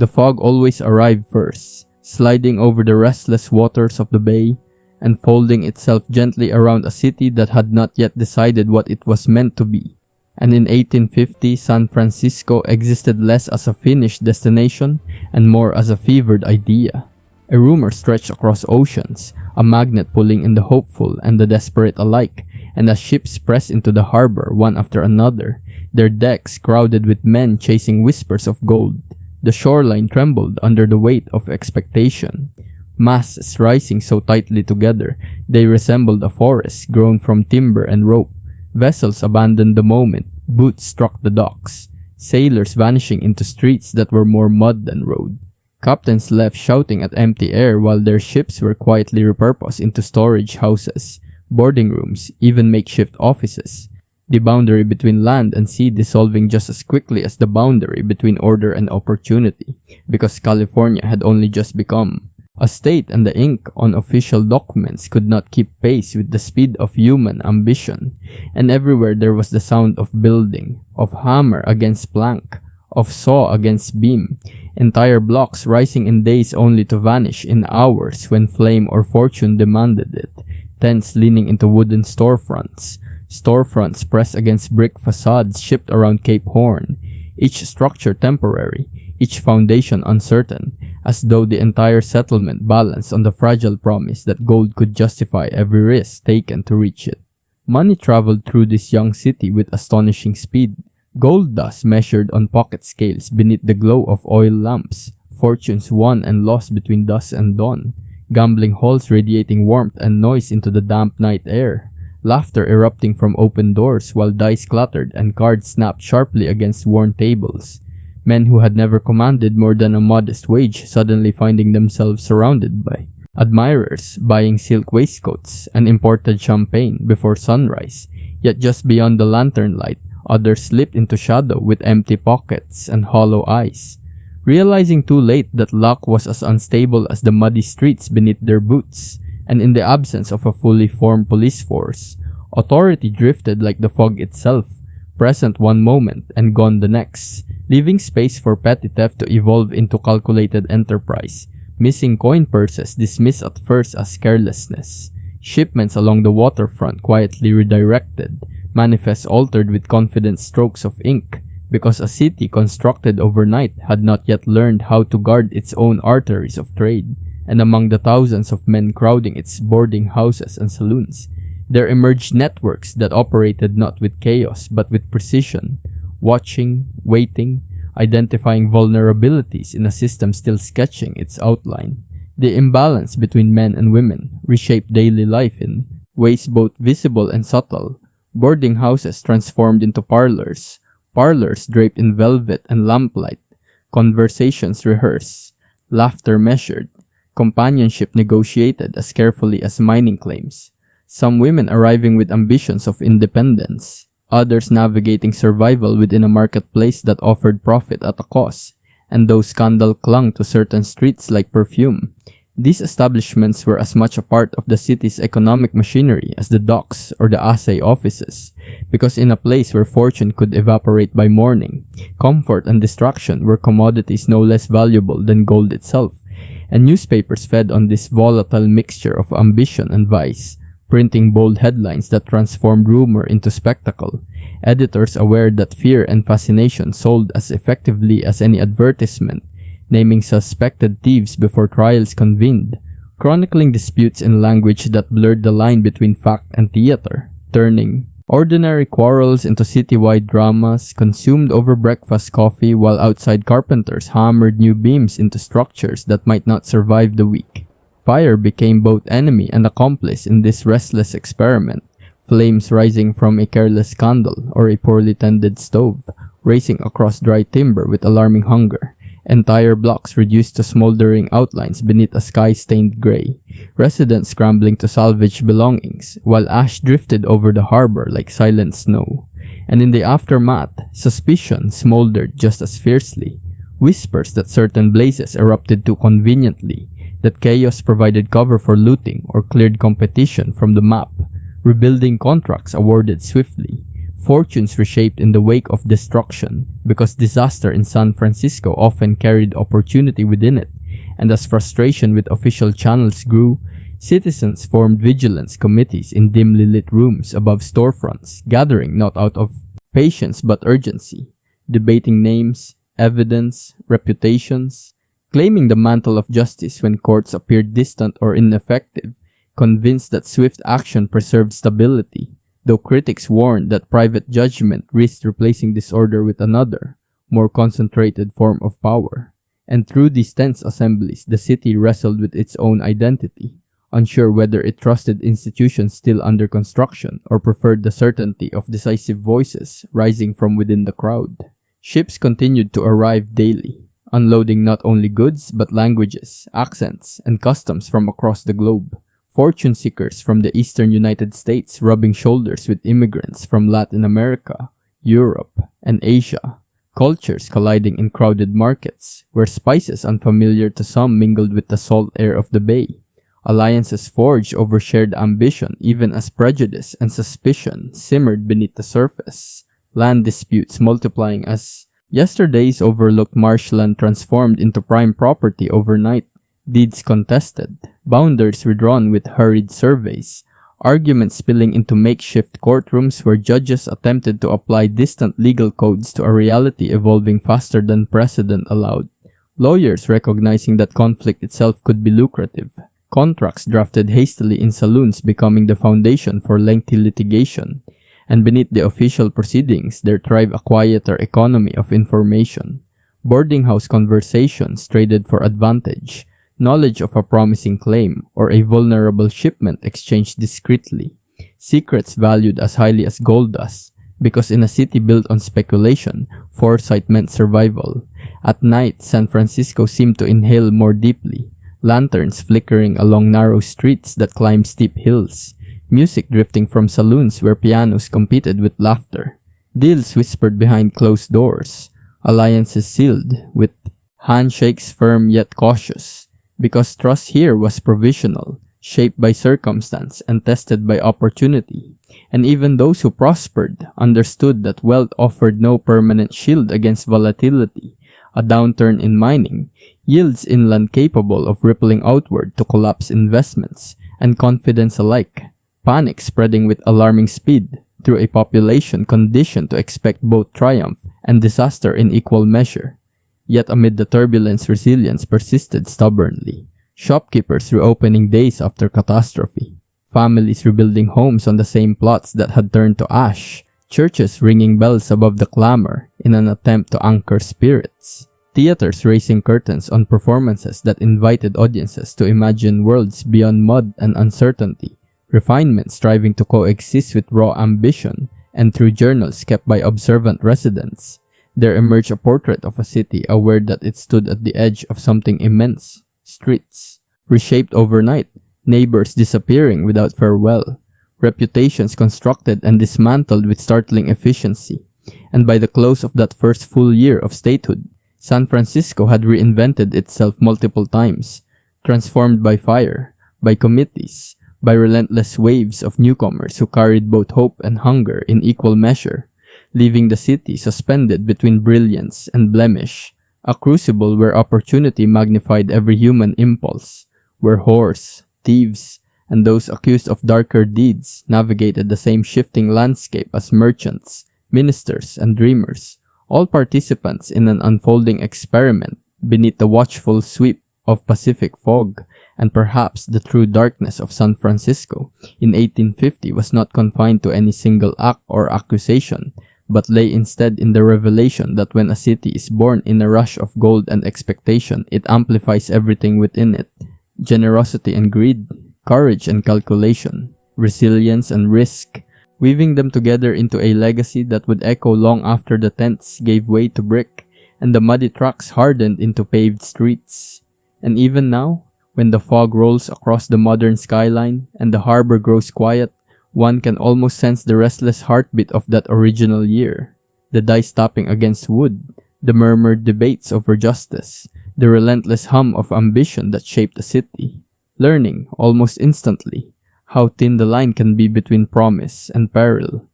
The fog always arrived first, sliding over the restless waters of the bay and folding itself gently around a city that had not yet decided what it was meant to be. And in 1850, San Francisco existed less as a finished destination and more as a fevered idea. A rumor stretched across oceans, a magnet pulling in the hopeful and the desperate alike, and as ships pressed into the harbor one after another, their decks crowded with men chasing whispers of gold, the shoreline trembled under the weight of expectation. Masts rising so tightly together, they resembled a forest grown from timber and rope. Vessels abandoned the moment boots struck the docks, sailors vanishing into streets that were more mud than road. Captains left shouting at empty air while their ships were quietly repurposed into storage houses, boarding rooms, even makeshift offices. The boundary between land and sea dissolving just as quickly as the boundary between order and opportunity, because California had only just become a state and the ink on official documents could not keep pace with the speed of human ambition, and everywhere there was the sound of building, of hammer against plank, of saw against beam, entire blocks rising in days only to vanish in hours when flame or fortune demanded it, tents leaning into wooden storefronts pressed against brick facades shipped around Cape Horn, each structure temporary, each foundation uncertain, as though the entire settlement balanced on the fragile promise that gold could justify every risk taken to reach it. Money traveled through this young city with astonishing speed. Gold dust measured on pocket scales beneath the glow of oil lamps, fortunes won and lost between dusk and dawn, gambling halls radiating warmth and noise into the damp night air, laughter erupting from open doors while dice clattered and cards snapped sharply against worn tables. Men who had never commanded more than a modest wage suddenly finding themselves surrounded by admirers buying silk waistcoats and imported champagne before sunrise, yet just beyond the lantern light, others slipped into shadow with empty pockets and hollow eyes, realizing too late that luck was as unstable as the muddy streets beneath their boots, and in the absence of a fully formed police force, authority drifted like the fog itself, present one moment and gone the next, leaving space for petty theft to evolve into calculated enterprise, missing coin purses dismissed at first as carelessness, shipments along the waterfront quietly redirected, manifests altered with confident strokes of ink, because a city constructed overnight had not yet learned how to guard its own arteries of trade, and among the thousands of men crowding its boarding houses and saloons, there emerged networks that operated not with chaos but with precision, watching, waiting, identifying vulnerabilities in a system still sketching its outline. The imbalance between men and women reshaped daily life in ways both visible and subtle. Boarding houses transformed into parlors, parlors draped in velvet and lamplight, conversations rehearsed, laughter measured, companionship negotiated as carefully as mining claims. Some women arriving with ambitions of independence, others navigating survival within a marketplace that offered profit at a cost, and though scandal clung to certain streets like perfume, these establishments were as much a part of the city's economic machinery as the docks or the assay offices, because in a place where fortune could evaporate by morning, comfort and distraction were commodities no less valuable than gold itself, and newspapers fed on this volatile mixture of ambition and vice, printing bold headlines that transformed rumor into spectacle, editors aware that fear and fascination sold as effectively as any advertisement, naming suspected thieves before trials convened, chronicling disputes in language that blurred the line between fact and theater, turning ordinary quarrels into citywide dramas consumed over breakfast coffee while outside carpenters hammered new beams into structures that might not survive the week. Fire became both enemy and accomplice in this restless experiment, flames rising from a careless candle or a poorly tended stove, racing across dry timber with alarming hunger, entire blocks reduced to smoldering outlines beneath a sky-stained gray, residents scrambling to salvage belongings, while ash drifted over the harbor like silent snow. And in the aftermath, suspicion smoldered just as fiercely, whispers that certain blazes erupted too conveniently, that chaos provided cover for looting or cleared competition from the map, rebuilding contracts awarded swiftly, Fortunes reshaped in the wake of destruction, because disaster in San Francisco often carried opportunity within it, and as frustration with official channels grew, citizens formed vigilance committees in dimly lit rooms above storefronts, gathering not out of patience but urgency, debating names, evidence, reputations, claiming the mantle of justice when courts appeared distant or ineffective, convinced that swift action preserved stability, though critics warned that private judgment risked replacing disorder with another, more concentrated form of power. And through these tense assemblies, the city wrestled with its own identity, unsure whether it trusted institutions still under construction or preferred the certainty of decisive voices rising from within the crowd. Ships continued to arrive daily, unloading not only goods but languages, accents, and customs from across the globe. Fortune seekers from the eastern United States rubbing shoulders with immigrants from Latin America, Europe, and Asia. Cultures colliding in crowded markets, where spices unfamiliar to some mingled with the salt air of the bay. Alliances forged over shared ambition even as prejudice and suspicion simmered beneath the surface. Land disputes multiplying as yesterday's overlooked marshland transformed into prime property overnight. Deeds contested, boundaries redrawn with hurried surveys, arguments spilling into makeshift courtrooms where judges attempted to apply distant legal codes to a reality evolving faster than precedent allowed. Lawyers recognizing that conflict itself could be lucrative. Contracts drafted hastily in saloons becoming the foundation for lengthy litigation. And beneath the official proceedings, there thrived a quieter economy of information. Boarding house conversations traded for advantage. Knowledge of a promising claim or a vulnerable shipment exchanged discreetly. Secrets valued as highly as gold dust, because in a city built on speculation, foresight meant survival. At night, San Francisco seemed to inhale more deeply. Lanterns flickering along narrow streets that climbed steep hills. Music drifting from saloons where pianos competed with laughter. Deals whispered behind closed doors. Alliances sealed, with handshakes firm yet cautious. Because trust here was provisional, shaped by circumstance and tested by opportunity. And even those who prospered understood that wealth offered no permanent shield against volatility. A downturn in mining, yields inland capable of rippling outward to collapse investments and confidence alike. Panic spreading with alarming speed through a population conditioned to expect both triumph and disaster in equal measure. Yet amid the turbulence, resilience persisted stubbornly. Shopkeepers reopening days after catastrophe. Families rebuilding homes on the same plots that had turned to ash. Churches ringing bells above the clamor in an attempt to anchor spirits. Theaters raising curtains on performances that invited audiences to imagine worlds beyond mud and uncertainty. Refinement striving to coexist with raw ambition, and through journals kept by observant residents, there emerged a portrait of a city aware that it stood at the edge of something immense. Streets reshaped overnight, neighbors disappearing without farewell, reputations constructed and dismantled with startling efficiency. And by the close of that first full year of statehood, San Francisco had reinvented itself multiple times, transformed by fire, by committees, by relentless waves of newcomers who carried both hope and hunger in equal measure, leaving the city suspended between brilliance and blemish, a crucible where opportunity magnified every human impulse, where whores, thieves, and those accused of darker deeds navigated the same shifting landscape as merchants, ministers, and dreamers, all participants in an unfolding experiment beneath the watchful sweep of Pacific fog. And perhaps the true darkness of San Francisco in 1850 was not confined to any single act or accusation, but lay instead in the revelation that when a city is born in a rush of gold and expectation, it amplifies everything within it: generosity and greed, courage and calculation, resilience and risk, weaving them together into a legacy that would echo long after the tents gave way to brick and the muddy tracks hardened into paved streets. And even now, when the fog rolls across the modern skyline and the harbor grows quiet, one can almost sense the restless heartbeat of that original year. The dice tapping against wood, the murmured debates over justice, the relentless hum of ambition that shaped the city. Learning, almost instantly, how thin the line can be between promise and peril,